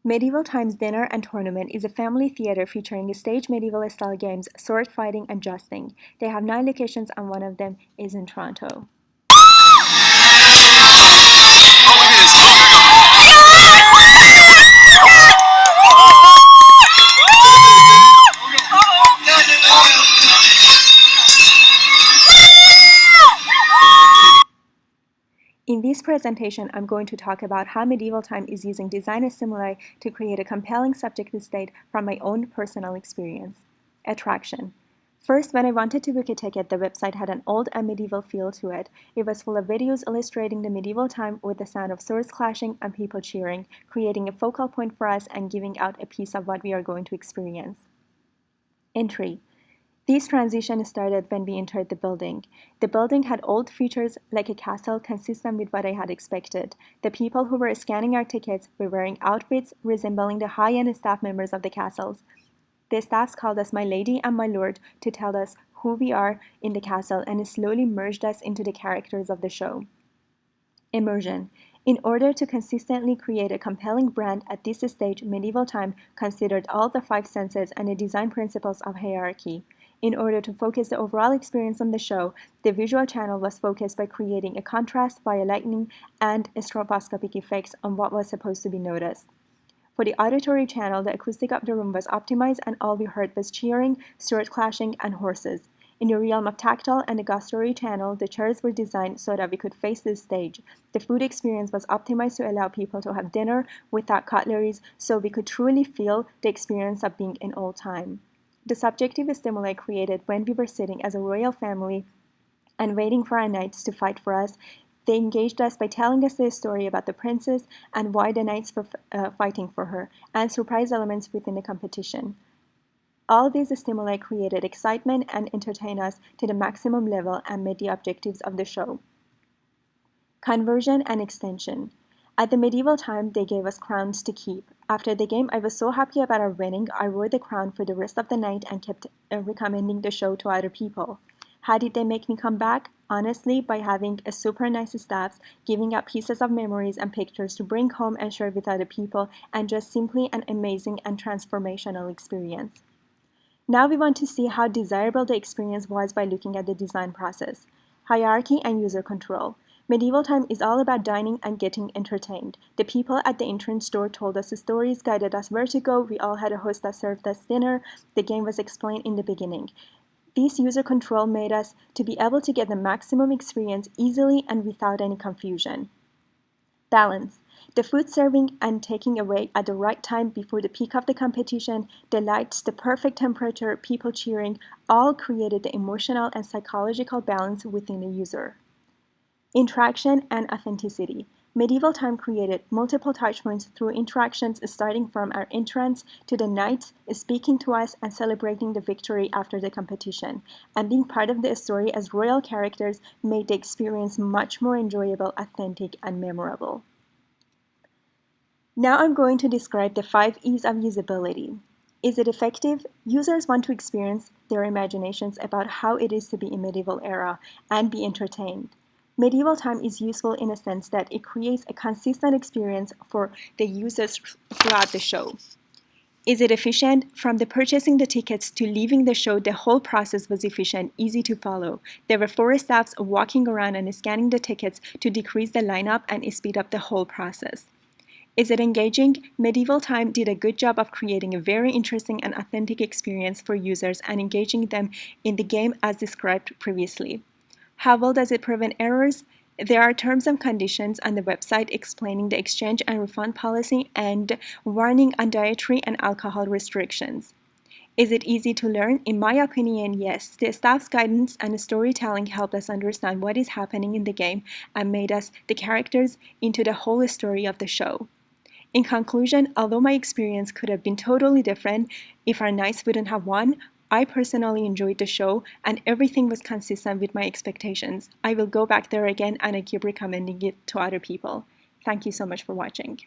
Medieval Times Dinner and Tournament is a family theater featuring stage medieval-style games, sword fighting, and jousting. They have 9 locations and one of them is in Toronto. In this presentation, I'm going to talk about how Medieval Time is using design stimuli to create a compelling subjective state from my own personal experience. Attraction. First, when I wanted to book a ticket, the website had an old and medieval feel to it. It was full of videos illustrating the medieval time with the sound of swords clashing and people cheering, creating a focal point for us and giving out a piece of what we are going to experience. Entry. This transition started when we entered the building. The building had old features like a castle consistent with what I had expected. The people who were scanning our tickets were wearing outfits resembling the high-end staff members of the castles. The staffs called us my lady and my lord to tell us who we are in the castle and slowly merged us into the characters of the show. Immersion. In order to consistently create a compelling brand at this stage, Medieval Time considered all the 5 senses and the design principles of hierarchy. In order to focus the overall experience on the show, the visual channel was focused by creating a contrast via lighting and stroboscopic effects on what was supposed to be noticed. For the auditory channel, the acoustic of the room was optimized and all we heard was cheering, sword clashing, and horses. In the realm of tactile and the gustatory channel, the chairs were designed so that we could face the stage. The food experience was optimized to allow people to have dinner without cutleries so we could truly feel the experience of being in old time. The subjective stimuli created when we were sitting as a royal family and waiting for our knights to fight for us. They engaged us by telling us the story about the princess and why the knights were fighting for her, and surprise elements within the competition. All these stimuli created excitement and entertained us to the maximum level and met the objectives of the show. Conversion and extension. At the medieval time, they gave us crowns to keep. After the game, I was so happy about our winning, I wore the crown for the rest of the night and kept recommending the show to other people. How did they make me come back? Honestly, by having a super nice staff, giving out pieces of memories and pictures to bring home and share with other people, and just simply an amazing and transformational experience. Now we want to see how desirable the experience was by looking at the design process. Hierarchy and user control. Medieval Time is all about dining and getting entertained. The people at the entrance door told us stories, guided us where to go, we all had a host that served us dinner, the game was explained in the beginning. This user control made us to be able to get the maximum experience easily and without any confusion. Balance. The food serving and taking away at the right time before the peak of the competition, the lights, the perfect temperature, people cheering, all created the emotional and psychological balance within the user. Interaction and authenticity. Medieval Time created multiple touchpoints through interactions starting from our entrance to the knights speaking to us and celebrating the victory after the competition. And being part of the story as royal characters made the experience much more enjoyable, authentic, and memorable. Now I'm going to describe the 5 E's of usability. Is it effective? Users want to experience their imaginations about how it is to be in medieval era and be entertained. Medieval Time is useful in a sense that it creates a consistent experience for the users throughout the show. Is it efficient? From the purchasing the tickets to leaving the show, the whole process was efficient, easy to follow. There were 4 staffs walking around and scanning the tickets to decrease the lineup and speed up the whole process. Is it engaging? Medieval Time did a good job of creating a very interesting and authentic experience for users and engaging them in the game as described previously. How well does it prevent errors? There are terms and conditions on the website explaining the exchange and refund policy and warning on dietary and alcohol restrictions. Is it easy to learn? In my opinion, yes. The staff's guidance and storytelling helped us understand what is happening in the game and made us the characters into the whole story of the show. In conclusion, although my experience could have been totally different if our knights wouldn't have won, I personally enjoyed the show and everything was consistent with my expectations. I will go back there again and I keep recommending it to other people. Thank you so much for watching.